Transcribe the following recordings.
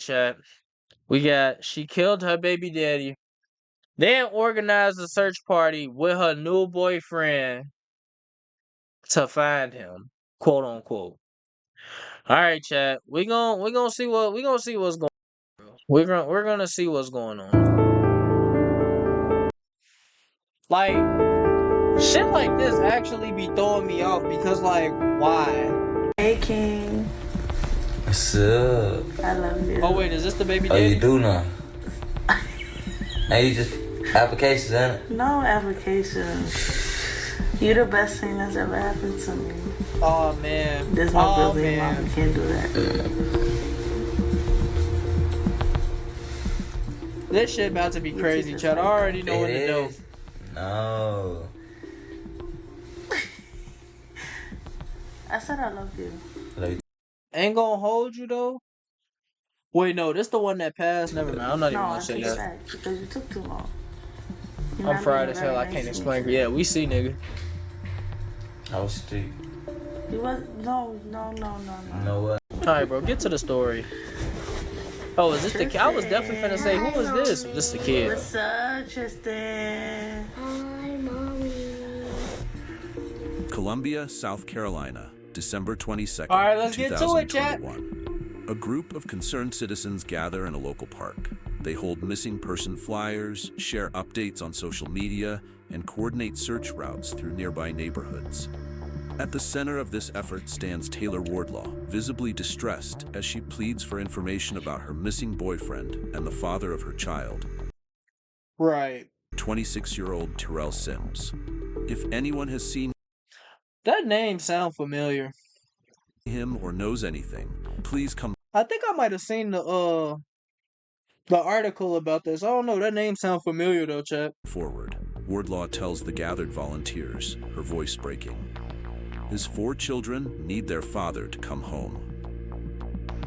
Chat. We got she killed her baby daddy, then organized a search party with her new boyfriend to find him, quote unquote. All right, chat. We gonna see what's going. We're gonna see what's going on. Like shit like this actually be throwing me off because like why? Hey King. What's up? I love you. Oh wait, is this the baby Oh, daddy? you do now? Now you just applications, ain't it? No application. You the best thing that's ever happened to me. Oh man. There's no building mom. You can't do that. This shit about to be crazy, Chad. I already know what to do. No. I said I love you. Ain't gonna hold you though. Wait, no, this the one that passed. Never mind. I'm not even gonna say that. Back because you took too long. I'm fried as hell. I can't explain. Yeah, we see, nigga. I was street. You was no. No what? Alright, bro, get to the story. Oh, is this the kid? I was definitely finna say, who was this? This the kid. What's up, Tristan? Hi, Mommy. Columbia, South Carolina, December 22nd, All right, let's get to it, chat. 2021. A group of concerned citizens gather in a local park. They hold missing person flyers, share updates on social media, and coordinate search routes through nearby neighborhoods. At the center of this effort stands Taylor Wardlaw, visibly distressed as she pleads for information about her missing boyfriend and the father of her child, Right. 26-year-old Terrell Sims. If anyone has seen That name sound familiar. him or knows anything, please come I think I might have seen the article about this. I don't know. That name sound familiar though, chat. forward. Wardlaw tells the gathered volunteers, her voice breaking. His 4 children need their father to come home.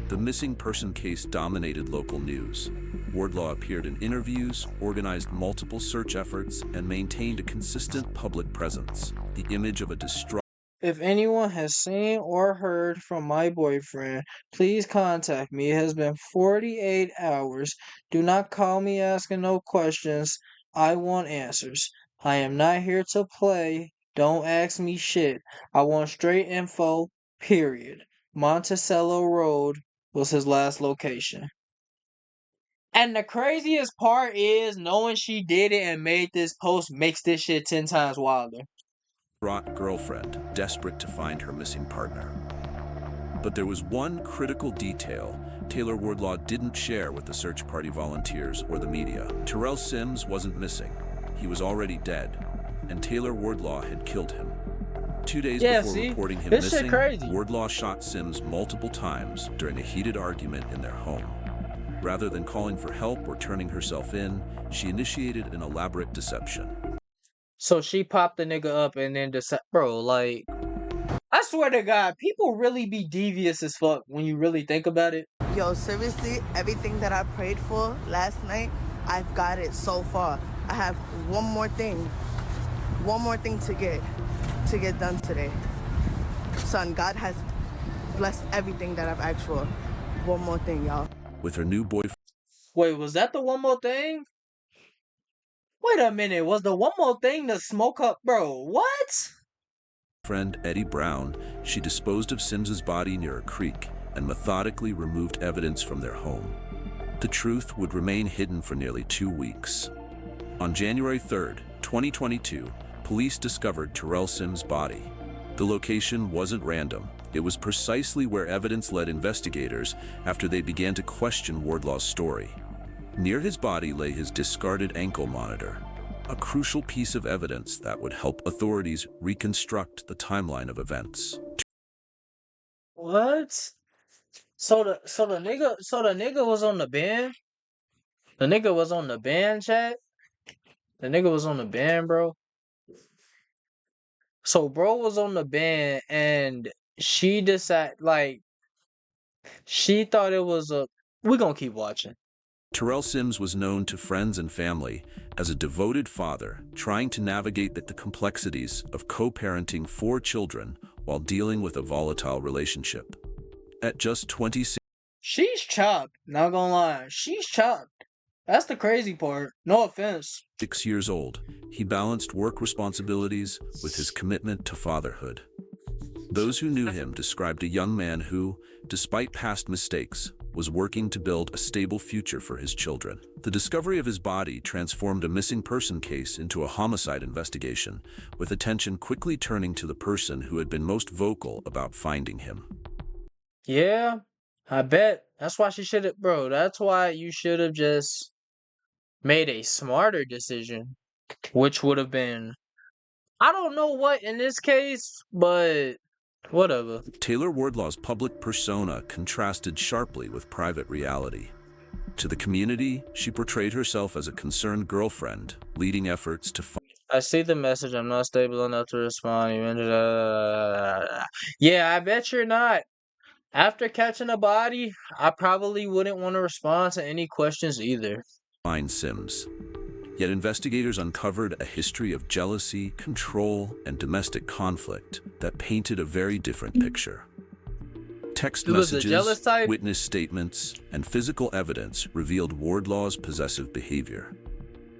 The missing person case dominated local news. Wardlaw appeared in interviews, organized multiple search efforts, and maintained a consistent public presence. The image of a distraught If anyone has seen or heard from my boyfriend, please contact me. It has been 48 hours. Do not call me asking no questions. I want answers. I am not here to play. Don't ask me shit. I want straight info, period. Monticello Road was his last location. And the craziest part is knowing she did it and made this post makes this shit 10 times wilder. girlfriend, desperate to find her missing partner. But there was one critical detail Taylor Wardlaw didn't share with the search party volunteers or the media. Terrell Sims wasn't missing. He was already dead, and Taylor Wardlaw had killed him. 2 days before reporting him missing, Wardlaw shot Sims multiple times during a heated argument in their home. Rather than calling for help or turning herself in, she initiated an elaborate deception. So she popped the nigga up and then bro, like, I swear to God, people really be devious as fuck when you really think about it. Yo, seriously, everything that I prayed for last night, I've got it so far. I have one more thing to get done today. Son, God has blessed everything that I've asked for. One more thing, y'all. With her new boyfriend. Wait, was that the one more thing? Wait a minute, was the one more thing the smoke up, bro? What? Friend Eddie Brown, she disposed of Sims's body near a creek and methodically removed evidence from their home. The truth would remain hidden for nearly 2 weeks. On January 3rd, 2022, police discovered Terrell Sims' body. The location wasn't random. It was precisely where evidence led investigators after they began to question Wardlaw's story. Near his body lay his discarded ankle monitor, a crucial piece of evidence that would help authorities reconstruct the timeline of events. What? So the nigga was on the band? The nigga was on the band, chat? The nigga was on the band, bro? So bro was on the band and she decided, like, she thought it was we gonna keep watching. Terrell Sims was known to friends and family as a devoted father trying to navigate the complexities of co-parenting 4 children while dealing with a volatile relationship. At just 26, She's chopped. Not gonna lie. She's chopped. That's the crazy part. No offense. 6 years old, he balanced work responsibilities with his commitment to fatherhood. Those who knew him described a young man who, despite past mistakes, was working to build a stable future for his children. The discovery of his body transformed a missing person case into a homicide investigation, with attention quickly turning to the person who had been most vocal about finding him. Yeah, I bet. That's why she should have, bro. That's why you should have just made a smarter decision, which would have been, I don't know what in this case, but whatever. Taylor Wardlaw's public persona contrasted sharply with private reality. To the community, she portrayed herself as a concerned girlfriend, leading efforts to I see the message. I'm not stable enough to respond. Yeah, I bet you're not. After catching a body, I probably wouldn't want to respond to any questions either. find Sims. Yet investigators uncovered a history of jealousy, control, and domestic conflict that painted a very different picture. Text He was the messages, jealous type? witness statements, and physical evidence revealed Wardlaw's possessive behavior.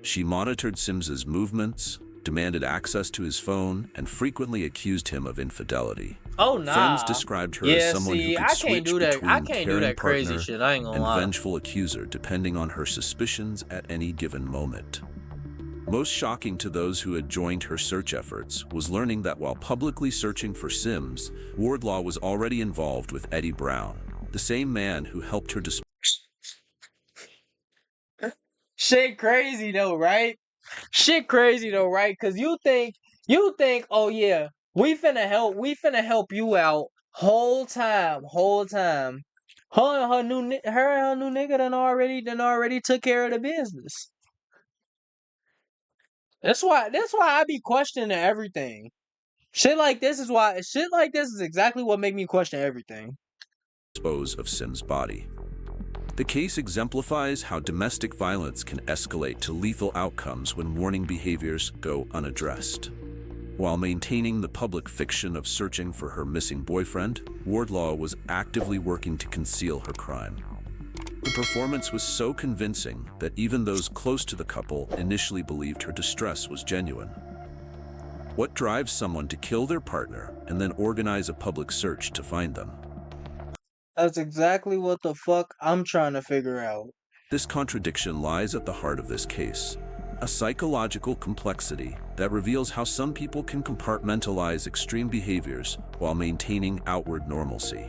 She monitored Sims's movements, demanded access to his phone, and frequently accused him of infidelity. Oh nah. Friends described her as someone who could I can't switch do that. between I can't do caring that crazy partner shit. I ain't gonna and lie. vengeful accuser depending on her suspicions at any given moment. Most shocking to those who had joined her search efforts was learning that while publicly searching for Sims, Wardlaw was already involved with Eddie Brown, the same man who helped her Shit crazy though, right? Shit crazy though, right? Cause you think, oh yeah, we finna help you out whole time. Her and her new nigga done already took care of the business. That's why I be questioning everything. Shit like this is exactly what make me question everything. dispose of Sim's body. The case exemplifies how domestic violence can escalate to lethal outcomes when warning behaviors go unaddressed. While maintaining the public fiction of searching for her missing boyfriend, Wardlaw was actively working to conceal her crime. The performance was so convincing that even those close to the couple initially believed her distress was genuine. What drives someone to kill their partner and then organize a public search to find them? That's exactly what the fuck I'm trying to figure out. This contradiction lies at the heart of this case, a psychological complexity that reveals how some people can compartmentalize extreme behaviors while maintaining outward normalcy.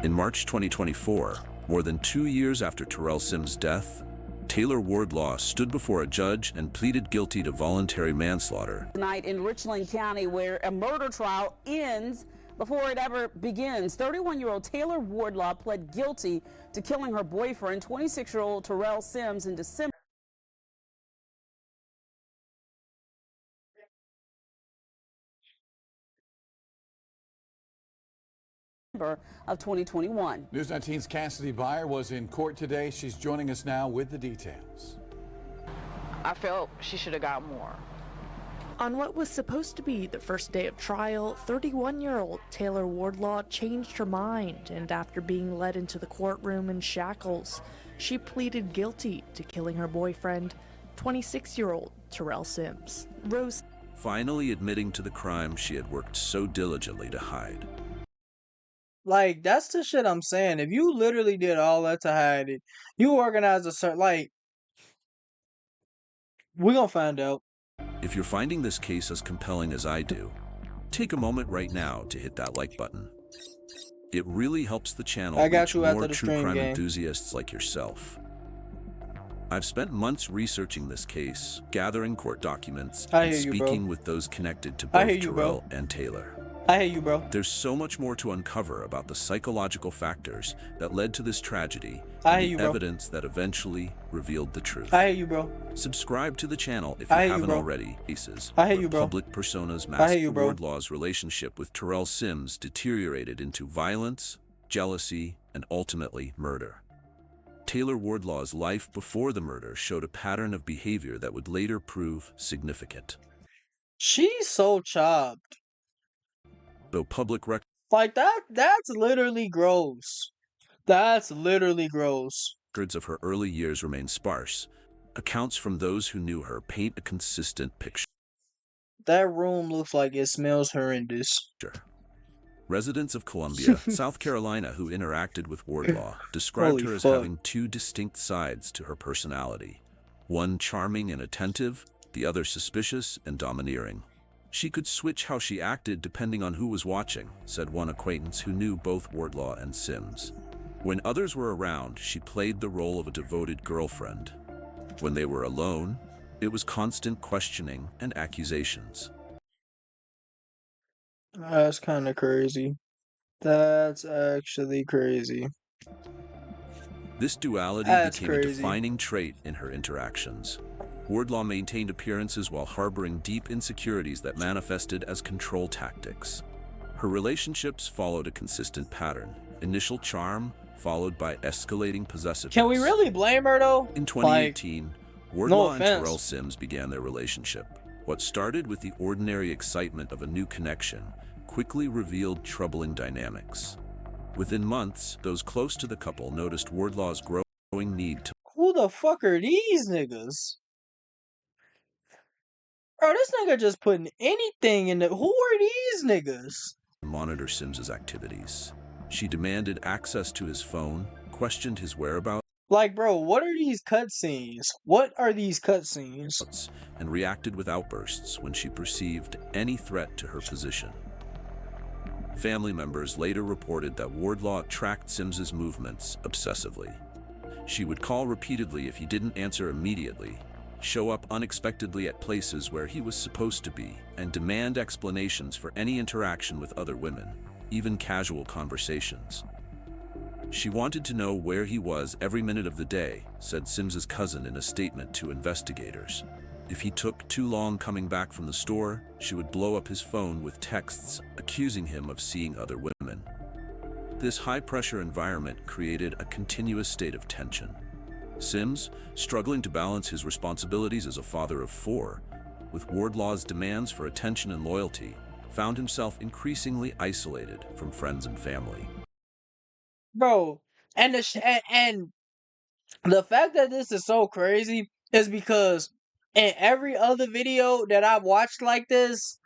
In March 2024, more than 2 years after Terrell Sims' death, Taylor Wardlaw stood before a judge and pleaded guilty to voluntary manslaughter. Tonight in Richland County, where a murder trial ends before it ever begins. 31-year-old Taylor Wardlaw pled guilty to killing her boyfriend, 26-year-old Terrell Sims, in December of 2021. News 19's Cassidy Byer was in court today. She's joining us now with the details. I felt she should have got more. On what was supposed to be the first day of trial, 31-year-old Taylor Wardlaw changed her mind, and after being led into the courtroom in shackles, she pleaded guilty to killing her boyfriend, 26-year-old Terrell Sims. Rose Finally admitting to the crime she had worked so diligently to hide. Like, that's the shit I'm saying. If you literally did all that to hide it, you organized a certain, like, we're gonna find out. If you're finding this case as compelling as I do, take a moment right now to hit that like button. It really helps the channel I got reach you after more the true stream, crime gang. enthusiasts like yourself. I've spent months researching this case, gathering court documents, I and hear you, bro. speaking with those connected to I both hear you, bro. Terrell and Taylor. I hear you, bro. There's so much more to uncover about the psychological factors that led to this tragedy I and hear you, the bro. evidence that eventually revealed the truth. I hear you, bro. Subscribe to the channel if I you hear you, haven't bro. already. Cases I hear where you, bro. public personas I hear masked you, bro. Wardlaw's relationship with Terrell Sims deteriorated into violence, jealousy, and ultimately murder. Taylor Wardlaw's life before the murder showed a pattern of behavior that would later prove significant. She's so chopped. Though public record Like, that's literally gross. That's literally gross. Records of her early years remain sparse. Accounts from those who knew her paint a consistent picture. That room looks like it smells horrendous. Residents of Columbia, South Carolina, who interacted with Wardlaw, described her as fuck. having two distinct sides to her personality. One charming and attentive, the other suspicious and domineering. She could switch how she acted depending on who was watching, said one acquaintance who knew both Wardlaw and Sims. When others were around, she played the role of a devoted girlfriend. When they were alone, it was constant questioning and accusations. That's kind of crazy. That's actually crazy. This duality That's became a crazy. defining trait in her interactions. Wardlaw maintained appearances while harboring deep insecurities that manifested as control tactics. Her relationships followed a consistent pattern: initial charm, followed by escalating possessiveness. Can we really blame her though? In 2018, Wardlaw and offense. Terrell Sims began their relationship. What started with the ordinary excitement of a new connection quickly revealed troubling dynamics. Within months, those close to the couple noticed Wardlaw's growing need to Who the fuck are these niggas? Bro, this nigga just putting anything in the. Who are these niggas? monitor Sims's activities. She demanded access to his phone, questioned his whereabouts, Like, bro, what are these cutscenes? What are these cutscenes? and reacted with outbursts when she perceived any threat to her position. Family members later reported that Wardlaw tracked Sims's movements obsessively. She would call repeatedly if he didn't answer immediately, show up unexpectedly at places where he was supposed to be, and demand explanations for any interaction with other women, even casual conversations. She wanted to know where he was every minute of the day, said Sims's cousin in a statement to investigators. If he took too long coming back from the store, she would blow up his phone with texts accusing him of seeing other women. This high-pressure environment created a continuous state of tension. Sims, struggling to balance his responsibilities as a father of 4, with Wardlaw's demands for attention and loyalty, found himself increasingly isolated from friends and family. Bro, and the fact that this is so crazy is because in every other video that I've watched like this,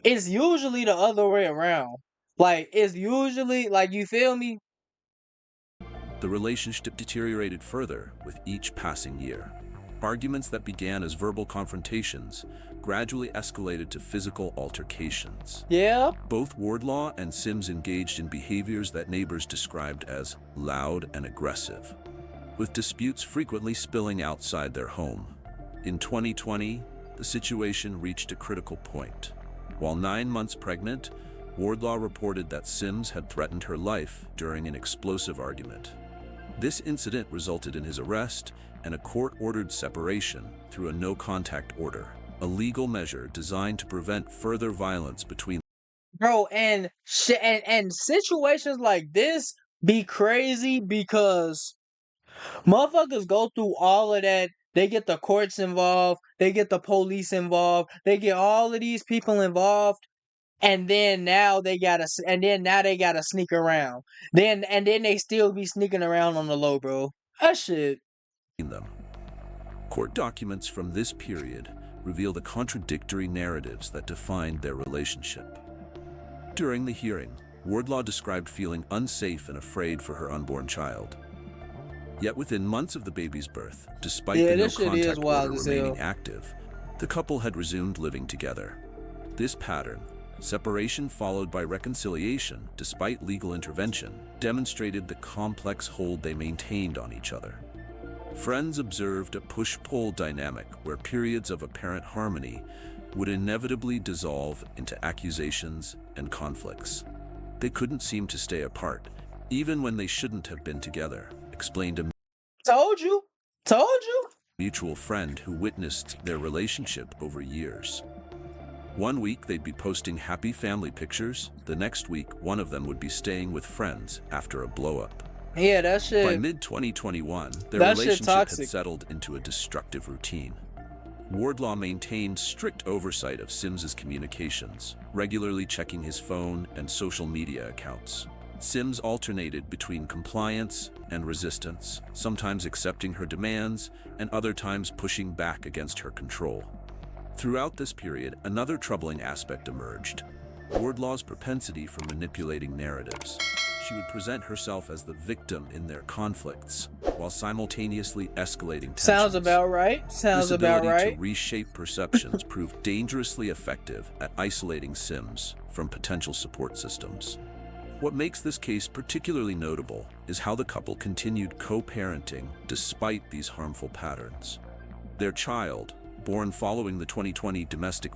it's usually the other way around. Like, it's usually, like, you feel me? The relationship deteriorated further with each passing year. Arguments that began as verbal confrontations gradually escalated to physical altercations. Yeah. Both Wardlaw and Sims engaged in behaviors that neighbors described as loud and aggressive, with disputes frequently spilling outside their home. In 2020, the situation reached a critical point. While 9 months pregnant, Wardlaw reported that Sims had threatened her life during an explosive argument. This incident resulted in his arrest and a court-ordered separation through a no-contact order, a legal measure designed to prevent further violence between. Bro, and situations like this be crazy because motherfuckers go through all of that. They get the courts involved, they get the police involved, they get all of these people involved, and then now they gotta sneak around. Then they still be sneaking around on the low, bro. That shit. Them. Court documents from this period reveal the contradictory narratives that defined their relationship. During the hearing, Wardlaw described feeling unsafe and afraid for her unborn child. Yet within months of the baby's birth, despite the no-contact order remaining active, the couple had resumed living together. This pattern, separation followed by reconciliation despite legal intervention, demonstrated the complex hold they maintained on each other. Friends observed a push-pull dynamic where periods of apparent harmony would inevitably dissolve into accusations and conflicts. They couldn't seem to stay apart, even when they shouldn't have been together, explained a Told you. mutual friend who witnessed their relationship over years. One week they'd be posting happy family pictures, the next week one of them would be staying with friends after a blow-up. Yeah, that shit. By mid-2021, their relationship had settled into a destructive routine. Wardlaw maintained strict oversight of Sims's communications, regularly checking his phone and social media accounts. Sims alternated between compliance and resistance, sometimes accepting her demands and other times pushing back against her control. Throughout this period, another troubling aspect emerged: Wardlaw's propensity for manipulating narratives. She would present herself as the victim in their conflicts, while simultaneously escalating tensions. Sounds about right. Sounds about right. This ability to reshape perceptions proved dangerously effective at isolating Sims from potential support systems. What makes this case particularly notable is how the couple continued co-parenting despite these harmful patterns. Their child, born following the 2020 domestic...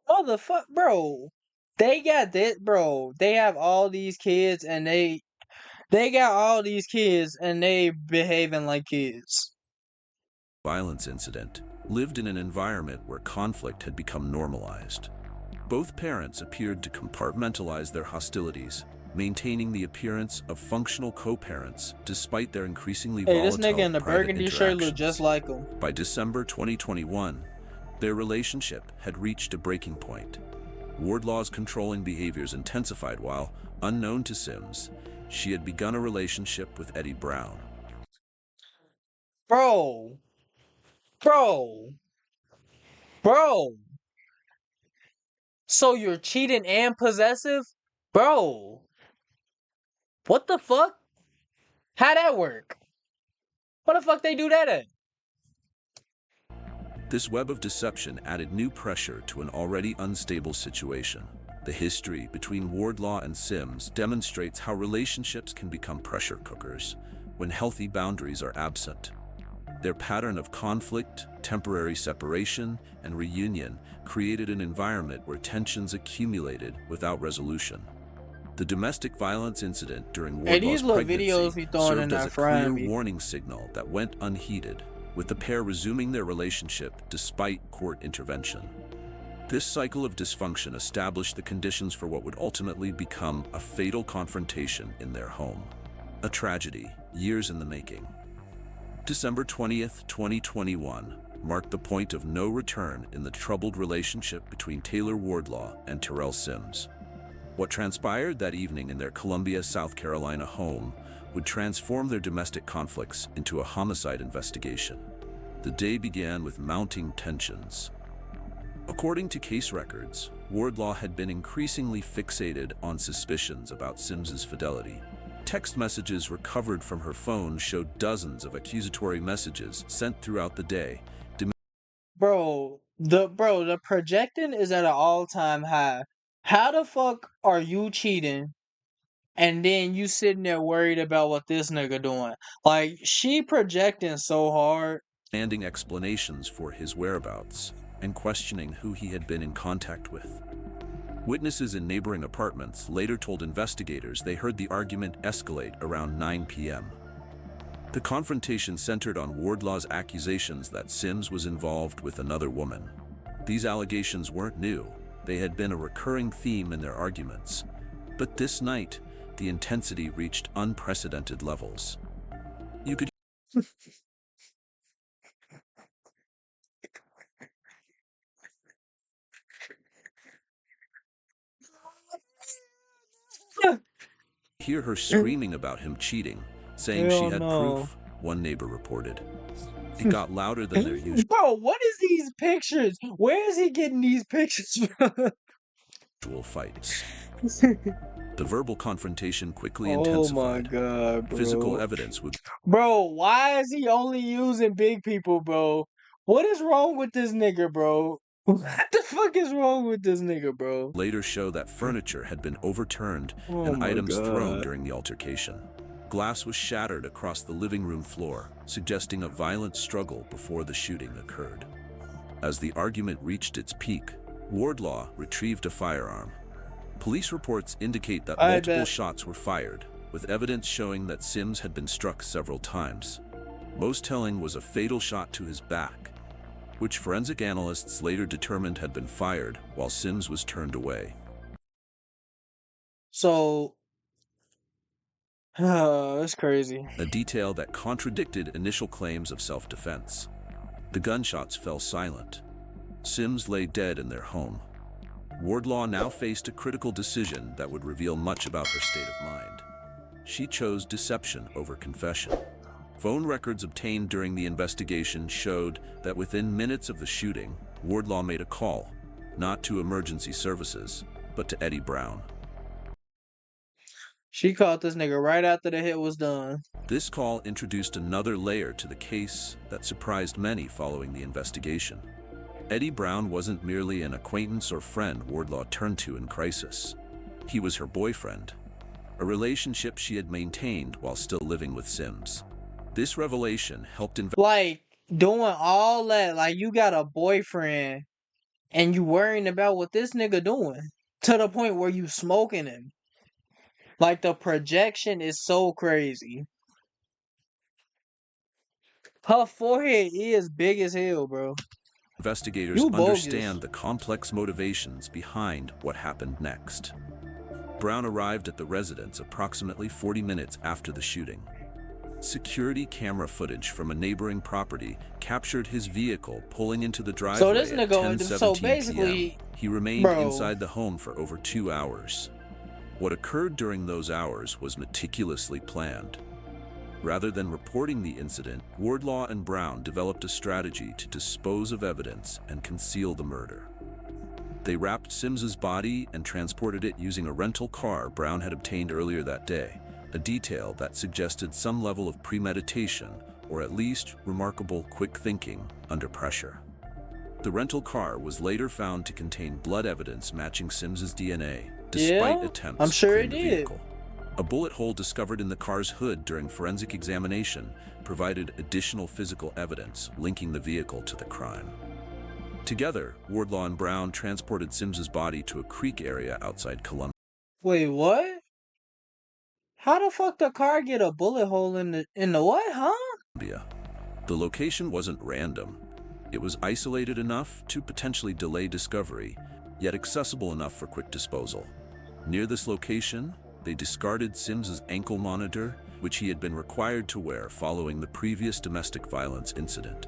Motherfuck, bro. They got that, bro. They have all these kids and they got all these kids and they behaving like kids. ...violence incident lived in an environment where conflict had become normalized. Both parents appeared to compartmentalize their hostilities, maintaining the appearance of functional co-parents despite their increasingly volatile this nigga in the burgundy shirt look just like him. By December 2021, their relationship had reached a breaking point. Wardlaw's controlling behaviors intensified while, unknown to Sims, she had begun a relationship with Eddie Brown. Bro. So you're cheating and possessive? Bro. What the fuck? How that work? What the fuck they do that at? This web of deception added new pressure to an already unstable situation. The history between Wardlaw and Sims demonstrates how relationships can become pressure cookers when healthy boundaries are absent. Their pattern of conflict, temporary separation, and reunion created an environment where tensions accumulated without resolution. The domestic violence incident during Wardlaw's pregnancy served as a clear warning signal that went unheeded, with the pair resuming their relationship despite court intervention. This cycle of dysfunction established the conditions for what would ultimately become a fatal confrontation in their home. A tragedy, years in the making. December 20th, 2021 marked the point of no return in the troubled relationship between Taylor Wardlaw and Terrell Sims. What transpired that evening in their Columbia, South Carolina home would transform their domestic conflicts into a homicide investigation. The day began with mounting tensions. According to case records, Wardlaw had been increasingly fixated on suspicions about Sims's fidelity. Text messages recovered from her phone showed dozens of accusatory messages sent throughout the day. The projecting is at an all-time high. How the fuck are you cheating and then you sitting there worried about what this nigga doing? Like, she projecting so hard. Demanding explanations for his whereabouts and questioning who he had been in contact with. Witnesses in neighboring apartments later told investigators they heard the argument escalate around 9 p.m. The confrontation centered on Wardlaw's accusations that Sims was involved with another woman. These allegations weren't new. They had been a recurring theme in their arguments. But this night, the intensity reached unprecedented levels. You could hear her screaming about him cheating, saying she had proof, one neighbor reported. It got louder than their usual. Bro, what is these pictures? Where is he getting these pictures from? Fights. The verbal confrontation quickly intensified. Oh my god, bro. Physical evidence would... Bro, why is he only using big people, bro? What is wrong with this nigga, bro? What the fuck is wrong with this nigga, bro? Later show that furniture had been overturned and items thrown during the altercation. Glass was shattered across the living room floor, suggesting a violent struggle before the shooting occurred. As the argument reached its peak, Wardlaw retrieved a firearm. Police reports indicate that multiple shots were fired, with evidence showing that Sims had been struck several times. Most telling was a fatal shot to his back, which forensic analysts later determined had been fired while Sims was turned away. So, that's crazy. A detail that contradicted initial claims of self-defense. The gunshots fell silent. Sims lay dead in their home. Wardlaw now faced a critical decision that would reveal much about her state of mind. she chose deception over confession. Phone records obtained during the investigation showed that within minutes of the shooting, Wardlaw made a call, not to emergency services, but to Eddie Brown. She caught this nigga right after the hit was done. This call introduced another layer to the case that surprised many following the investigation. Eddie Brown wasn't merely an acquaintance or friend Wardlaw turned to in crisis. He was her boyfriend, a relationship she had maintained while still living with Sims. This revelation helped like doing all that, like you got a boyfriend and you worrying about what this nigga doing to the point where you smoking him. Like the projection is so crazy. Her forehead is big as hell, bro. Investigators understand the complex motivations behind what happened next. Brown arrived at the residence approximately 40 minutes after the shooting. Security camera footage from a neighboring property captured his vehicle pulling into the driveway So this at nigga, 10:17 p.m. He remained inside the home for over 2 hours. What occurred during those hours was meticulously planned. Rather than reporting the incident, Wardlaw and Brown developed a strategy to dispose of evidence and conceal the murder. They wrapped Sims's body and transported it using a rental car Brown had obtained earlier that day, a detail that suggested some level of premeditation or at least remarkable quick thinking under pressure. The rental car was later found to contain blood evidence matching Sims's DNA, despite attempts to clean the vehicle. A bullet hole discovered in the car's hood during forensic examination provided additional physical evidence linking the vehicle to the crime. Together, Wardlaw and Brown transported Sims's body to a creek area outside Columbia. Wait, what? How the fuck the car get a bullet hole in the what, huh? The location wasn't random. It was isolated enough to potentially delay discovery, yet accessible enough for quick disposal. Near this location, they discarded Sims's ankle monitor, which he had been required to wear following the previous domestic violence incident.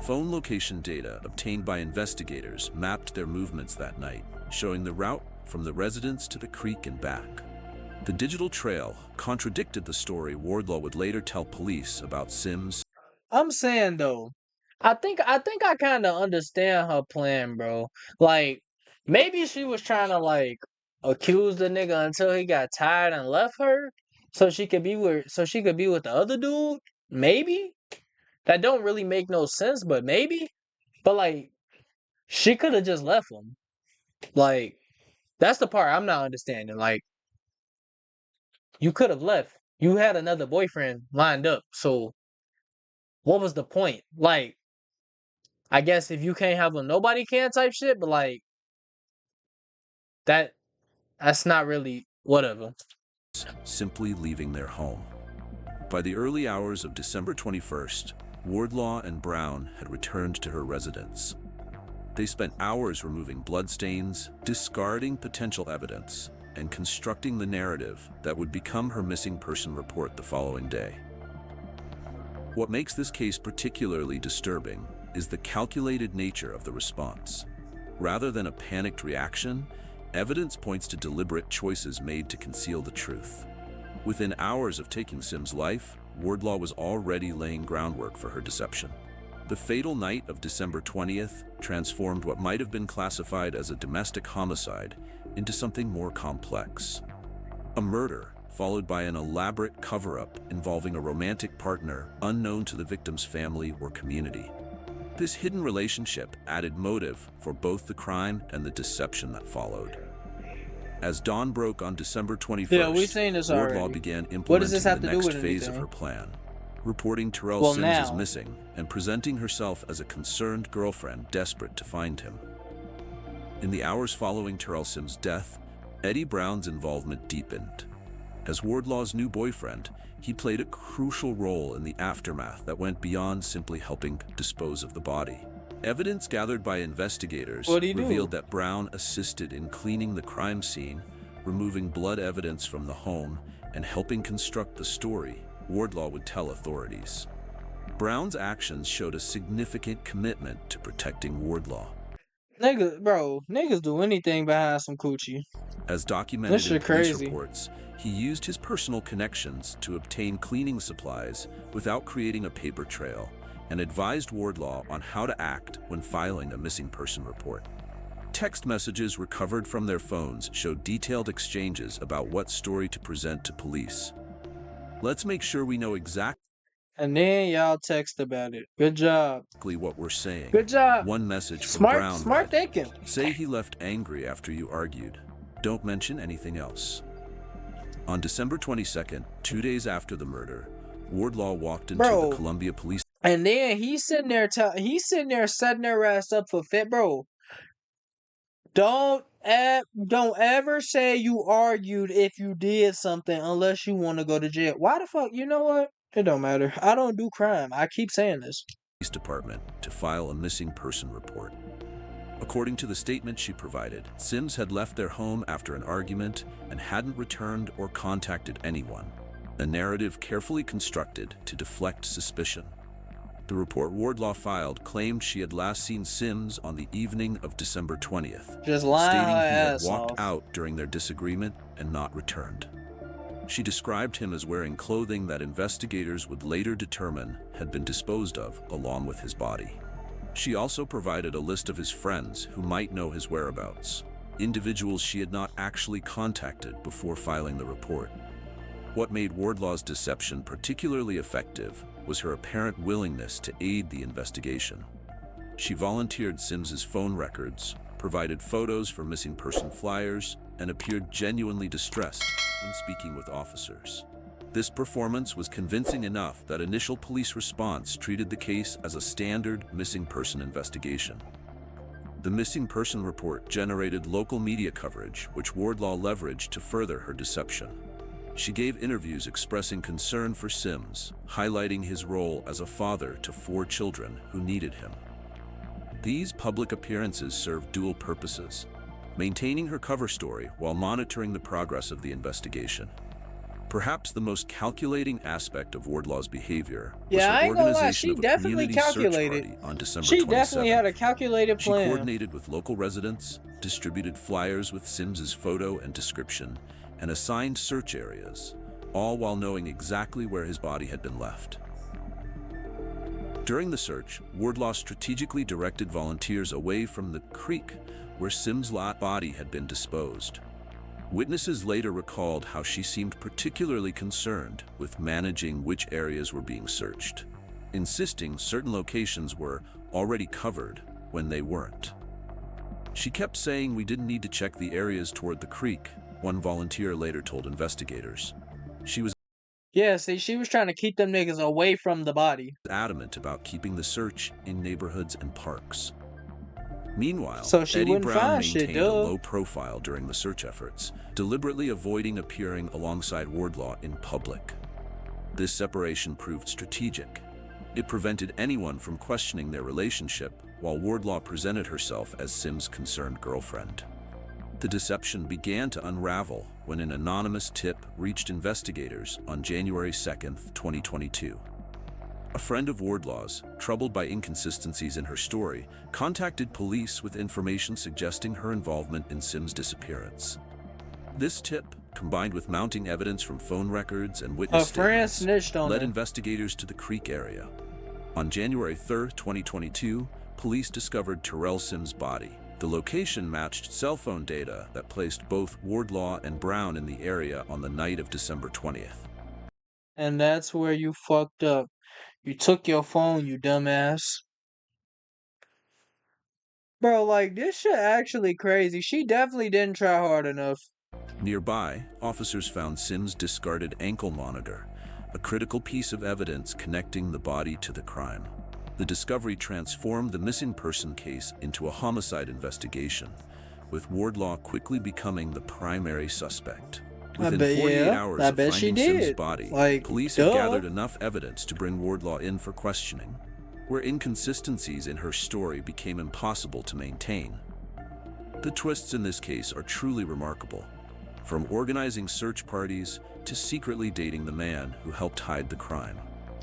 Phone location data obtained by investigators mapped their movements that night, showing the route from the residence to the creek and back. The digital trail contradicted the story Wardlaw would later tell police about Sims. I'm saying though, I think I kind of understand her plan, bro. Like maybe she was trying to like accuse the nigga until he got tired and left her, so she could be with the other dude. Maybe that don't really make no sense, but maybe. But like she could have just left him. Like that's the part I'm not understanding. Like you could have left. You had another boyfriend lined up, so what was the point? Like, I guess if you can't have a nobody can type shit, but like that's not really whatever. Simply leaving their home. By the early hours of December 21st, Wardlaw and Brown had returned to her residence. They spent hours removing bloodstains, discarding potential evidence, and constructing the narrative that would become her missing person report the following day. What makes this case particularly disturbing is the calculated nature of the response. Rather than a panicked reaction, evidence points to deliberate choices made to conceal the truth. Within hours of taking Sim's life, Wardlaw was already laying groundwork for her deception. The fatal night of December 20th transformed what might have been classified as a domestic homicide into something more complex. A murder, followed by an elaborate cover-up involving a romantic partner unknown to the victim's family or community. This hidden relationship added motive for both the crime and the deception that followed. As dawn broke on December 21st, Wardlaw began implementing the next phase of her plan, reporting Terrell Sims as missing and presenting herself as a concerned girlfriend desperate to find him. In the hours following Terrell Sims' death, Eddie Brown's involvement deepened. As Wardlaw's new boyfriend, he played a crucial role in the aftermath that went beyond simply helping dispose of the body. Evidence gathered by investigators revealed that Brown assisted in cleaning the crime scene, removing blood evidence from the home, and helping construct the story Wardlaw would tell authorities. Brown's actions showed a significant commitment to protecting Wardlaw. Niggas do anything behind some coochie. As This documented in shit police crazy. reports, he used his personal connections to obtain cleaning supplies without creating a paper trail, and advised Wardlaw on how to act when filing a missing person report. Text messages recovered from their phones showed detailed exchanges about what story to present to police. Let's make sure we know exactly And then y'all text about it. Good job. what we're saying. Good job. One message from Smart Brown read, thinking. "Say he left angry after you argued. Don't mention anything else." On December 22nd, 2 days after the murder, Wardlaw walked into the Columbia Police. And then he's sitting there setting their ass up for fit, bro. Don't ever say you argued if you did something unless you want to go to jail. Why the fuck? You know what? It don't matter. I don't do crime. I keep saying this. Police department to file a missing person report. According to the statement she provided, Sims had left their home after an argument and hadn't returned or contacted anyone, a narrative carefully constructed to deflect suspicion. The report Wardlaw filed claimed she had last seen Sims on the evening of December 20th, Just lying stating he her had ass walked off. out during their disagreement and not returned. She described him as wearing clothing that investigators would later determine had been disposed of along with his body. She also provided a list of his friends who might know his whereabouts, individuals she had not actually contacted before filing the report. What made Wardlaw's deception particularly effective was her apparent willingness to aid the investigation. She volunteered Sims's phone records, provided photos for missing person flyers, and appeared genuinely distressed when speaking with officers. This performance was convincing enough that initial police response treated the case as a standard missing person investigation. The missing person report generated local media coverage, which Wardlaw leveraged to further her deception. She gave interviews expressing concern for Sims, highlighting his role as a father to 4 children who needed him. These public appearances served dual purposes, maintaining her cover story while monitoring the progress of the investigation. Perhaps the most calculating aspect of Wardlaw's behavior was I her ain't gonna lie, organization she of a definitely community search calculated. party on December 27th. She definitely had a calculated She plan. coordinated with local residents, distributed flyers with Sims's photo and description, and assigned search areas, all while knowing exactly where his body had been left. During the search, Wardlaw strategically directed volunteers away from the creek where Sims' body had been disposed. Witnesses later recalled how she seemed particularly concerned with managing which areas were being searched, insisting certain locations were already covered when they weren't. She kept saying we didn't need to check the areas toward the creek, one volunteer later told investigators. She was See, she was trying to keep them niggas away from the body. adamant about keeping the search in neighborhoods and parks. Meanwhile, So she Eddie wouldn't Brown find shit, maintained a duh. low profile during the search efforts, deliberately avoiding appearing alongside Wardlaw in public. This separation proved strategic. It prevented anyone from questioning their relationship, while Wardlaw presented herself as Sims' concerned girlfriend. The deception began to unravel when an anonymous tip reached investigators on January 2nd, 2022. A friend of Wardlaw's, troubled by inconsistencies in her story, contacted police with information suggesting her involvement in Sims' disappearance. This tip, combined with mounting evidence from phone records and witness statements, snitched on led her. investigators to the creek area. On January 3rd, 2022, police discovered Terrell Sims' body. The location matched cell phone data that placed both Wardlaw and Brown in the area on the night of December 20th. And that's where you fucked up. You took your phone, you dumbass. Bro, like, this shit actually crazy. She definitely didn't try hard enough. Nearby, officers found Sims' discarded ankle monitor, a critical piece of evidence connecting the body to the crime. The discovery transformed the missing person case into a homicide investigation, with Wardlaw quickly becoming the primary suspect. Within 48 hours of finding Sims' body, police had gathered enough evidence to bring Wardlaw in for questioning, where inconsistencies in her story became impossible to maintain. The twists in this case are truly remarkable, from organizing search parties to secretly dating the man who helped hide the crime.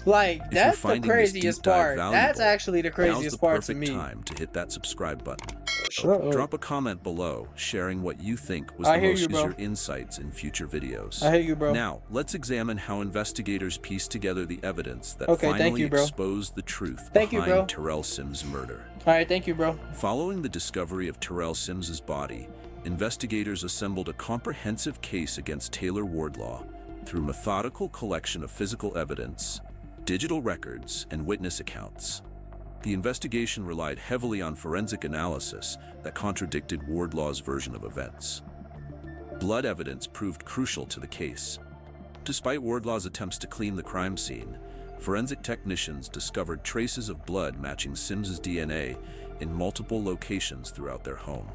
Like, If that's you're the finding this craziest deep dive part. valuable, That's actually the now's craziest the part to perfect me. time to hit that subscribe button. Shut up. Drop a comment below sharing what you think was I the hear most you, bro. your insights in future videos. I hear you, bro. Now, let's examine how investigators pieced together the evidence that Okay, thank finally you, bro. exposed the truth Thank you, behind bro. Terrell Sims' murder. Alright, thank you, bro. Following the discovery of Terrell Sims' body, investigators assembled a comprehensive case against Taylor Wardlaw through methodical collection of physical evidence, digital records, and witness accounts. The investigation relied heavily on forensic analysis that contradicted Wardlaw's version of events. Blood evidence proved crucial to the case. Despite Wardlaw's attempts to clean the crime scene, forensic technicians discovered traces of blood matching Sims's DNA in multiple locations throughout their home.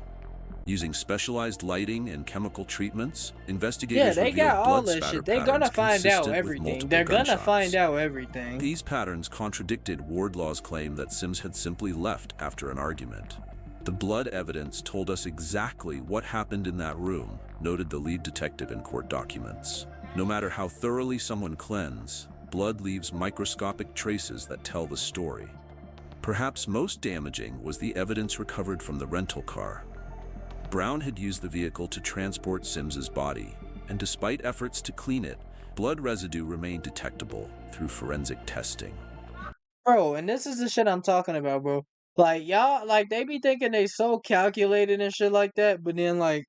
Using specialized lighting and chemical treatments, investigators they revealed got all blood that spatter shit. They're patterns gonna find out consistent with everything. multiple They're gonna gunshots. find out everything. These patterns contradicted Wardlaw's claim that Sims had simply left after an argument. The blood evidence told us exactly what happened in that room, noted the lead detective in court documents. No matter how thoroughly someone cleanses, blood leaves microscopic traces that tell the story. Perhaps most damaging was the evidence recovered from the rental car. Brown had used the vehicle to transport Sims's body, and despite efforts to clean it, blood residue remained detectable through forensic testing. Bro, and this is the shit I'm talking about, bro. Like, y'all, like, they be thinking they so calculated and shit like that, but then, like,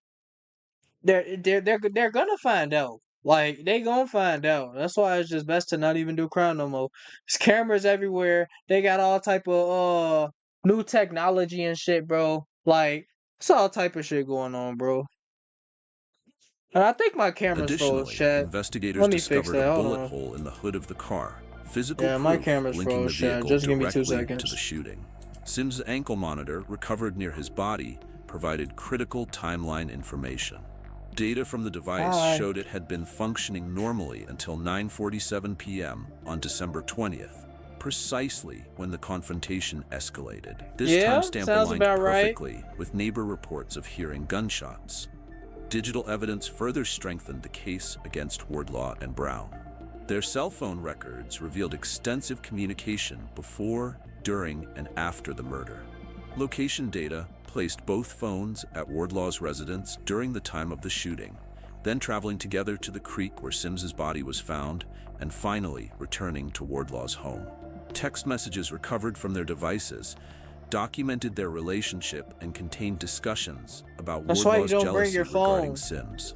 they're gonna find out. Like, they gonna find out. That's why it's just best to not even do crime no more. There's cameras everywhere. They got all type of new technology and shit, bro. Like, it's all type of shit going on, bro. And I think my camera's froze, Additionally, chat. investigators Let me fix discovered that. a Hold bullet on. hole in the hood of the car. Physical Yeah, my proof camera's linking froze, the chat. vehicle Just give me 2 directly seconds. to the shooting. Sims' ankle monitor, recovered near his body, provided critical timeline information. Data from the device showed it had been functioning normally until 9:47 p.m. on December 20th, precisely when the confrontation escalated. This timestamp aligned perfectly with neighbor reports of hearing gunshots. Digital evidence further strengthened the case against Wardlaw and Brown. Their cell phone records revealed extensive communication before, during, and after the murder. Location data placed both phones at Wardlaw's residence during the time of the shooting, then traveling together to the creek where Sims's body was found, and finally returning to Wardlaw's home. Text messages recovered from their devices documented their relationship and contained discussions about Wardlaw's jealousy regarding Sims.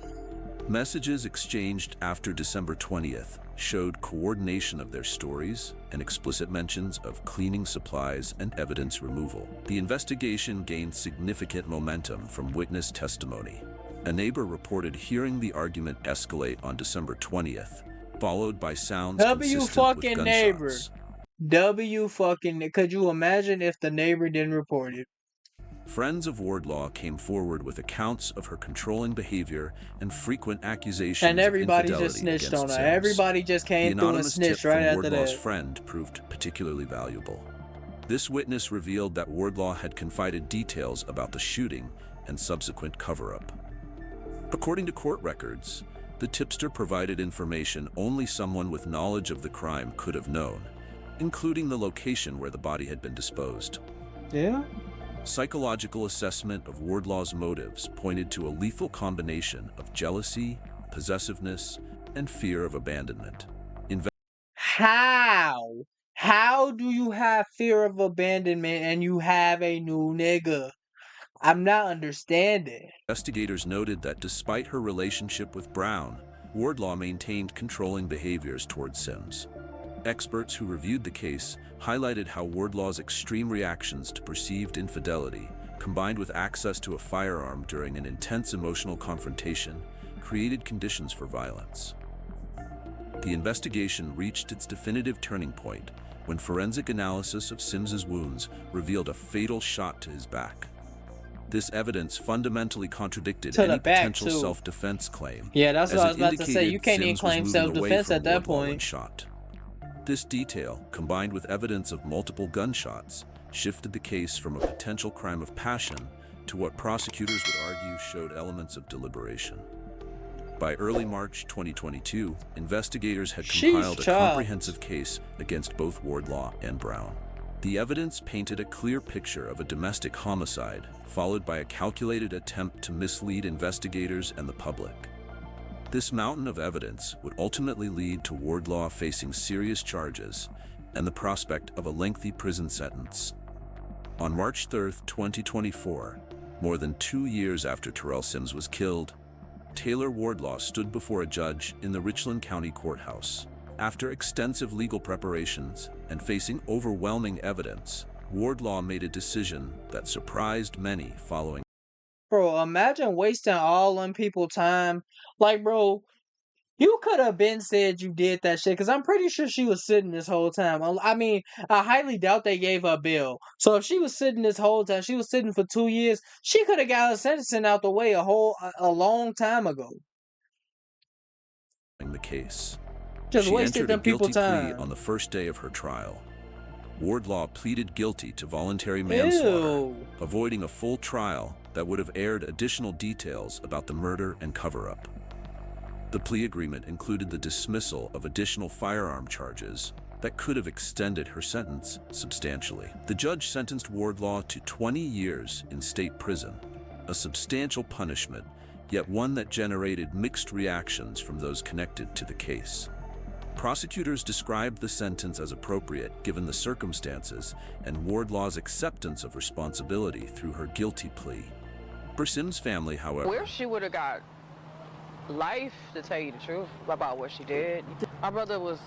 Messages exchanged after December 20th showed coordination of their stories and explicit mentions of cleaning supplies and evidence removal. The investigation gained significant momentum from witness testimony. A neighbor reported hearing the argument escalate on December 20th, followed by sounds consistent with gunshots. Neighbor. Could you imagine if the neighbor didn't report it? Friends of Wardlaw came forward with accounts of her controlling behavior and frequent accusations and everybody of just infidelity snitched on her. Sims. Everybody just came through and snitched right after Wardlaw's that. friend proved particularly valuable. This witness revealed that Wardlaw had confided details about the shooting and subsequent cover-up. According to court records, the tipster provided information only someone with knowledge of the crime could have known, including the location where the body had been disposed. Yeah? Psychological assessment of Wardlaw's motives pointed to a lethal combination of jealousy, possessiveness, and fear of abandonment. How? How do you have fear of abandonment and you have a new nigga? I'm not understanding. Investigators noted that despite her relationship with Brown, Wardlaw maintained controlling behaviors towards Sims. Experts who reviewed the case highlighted how Wardlaw's extreme reactions to perceived infidelity, combined with access to a firearm during an intense emotional confrontation, created conditions for violence. The investigation reached its definitive turning point when forensic analysis of Sims's wounds revealed a fatal shot to his back. This evidence fundamentally contradicted any potential self-defense claim. Yeah, that's what I was about to say. You can't even claim self-defense at that point. This detail, combined with evidence of multiple gunshots, shifted the case from a potential crime of passion to what prosecutors would argue showed elements of deliberation. By early March 2022, investigators had compiled a comprehensive case against both Wardlaw and Brown. The evidence painted a clear picture of a domestic homicide, followed by a calculated attempt to mislead investigators and the public. This mountain of evidence would ultimately lead to Wardlaw facing serious charges and the prospect of a lengthy prison sentence. On March 3, 2024, more than 2 years after Terrell Sims was killed, Taylor Wardlaw stood before a judge in the Richland County Courthouse. After extensive legal preparations and facing overwhelming evidence, Wardlaw made a decision that surprised many following. Bro, imagine wasting all them people time. Like, bro, you could have been said you did that shit, because I'm pretty sure she was sitting this whole time. I mean, I highly doubt they gave her bail. So if she was sitting this whole time, she was sitting for 2 years, she could have got her sentencing out the way a long time ago. The case. Just She wasted entered a them people guilty plea time. on the first day of her trial. Wardlaw pleaded guilty to voluntary manslaughter, Ew. avoiding a full trial that would have aired additional details about the murder and cover-up. The plea agreement included the dismissal of additional firearm charges that could have extended her sentence substantially. The judge sentenced Wardlaw to 20 years in state prison, a substantial punishment, yet one that generated mixed reactions from those connected to the case. Prosecutors described the sentence as appropriate given the circumstances and Wardlaw's acceptance of responsibility through her guilty plea. For Sims' family, however, Where she would have got life, to tell you the truth about what she did. My brother was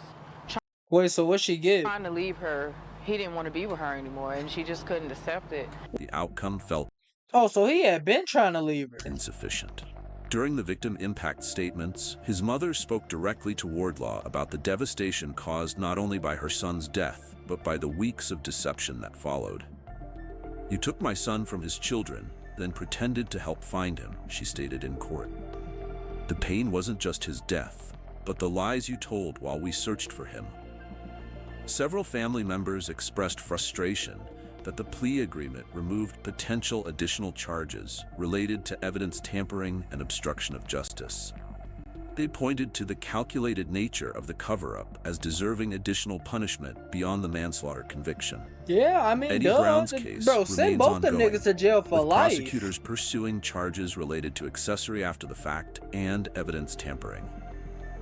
Wait, so what she get? trying to leave her. He didn't want to be with her anymore, and she just couldn't accept it. the outcome felt Oh, so he had been trying to leave her. insufficient. During the victim impact statements, his mother spoke directly to Wardlaw about the devastation caused not only by her son's death, but by the weeks of deception that followed. "You took my son from his children, then pretended to help find him," she stated in court. "The pain wasn't just his death, but the lies you told while we searched for him." Several family members expressed frustration that the plea agreement removed potential additional charges related to evidence tampering and obstruction of justice. They pointed to the calculated nature of the cover-up as deserving additional punishment beyond the manslaughter conviction. Yeah, I mean, Eddie duh. Brown's case Bro, send remains both them ongoing, niggas to jail for with life. prosecutors pursuing charges related to accessory after the fact and evidence tampering.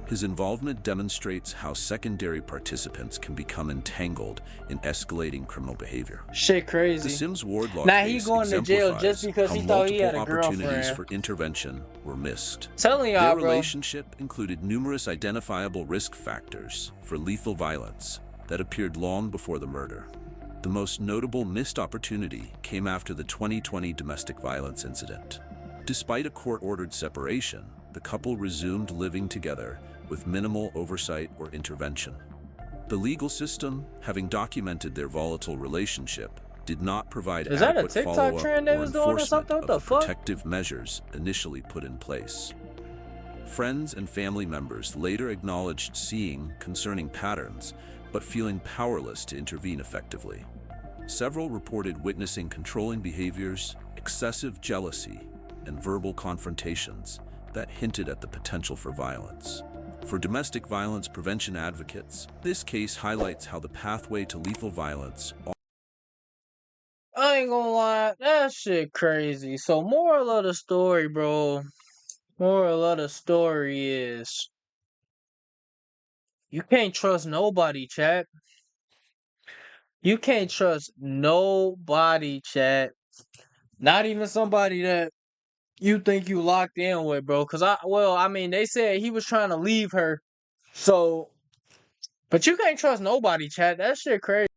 His involvement demonstrates how secondary participants can become entangled in escalating criminal behavior. Shit crazy. The Sims Wardlaw Now he case going to jail exemplifies just because how he thought he had a multiple opportunities girlfriend. for intervention were missed. Telling y'all, Their bro. relationship included numerous identifiable risk factors for lethal violence that appeared long before the murder. The most notable missed opportunity came after the 2020 domestic violence incident. Despite a court-ordered separation, the couple resumed living together with minimal oversight or intervention. The legal system, having documented their volatile relationship, did not provide Is that a adequate TikTok follow-up trend they or was doing or enforcement something? What of the the fuck? protective measures initially put in place. Friends and family members later acknowledged seeing concerning patterns, but feeling powerless to intervene effectively. Several reported witnessing controlling behaviors, excessive jealousy, and verbal confrontations that hinted at the potential for violence. For domestic violence prevention advocates, this case highlights how the pathway to lethal violence. I ain't gonna lie, that shit crazy. So moral of the story, bro. Moral of the story is you can't trust nobody, chat. You can't trust nobody, chat. Not even somebody that you think you locked in with, bro. Cause I mean, they said he was trying to leave her. So, but you can't trust nobody, chat. That shit crazy.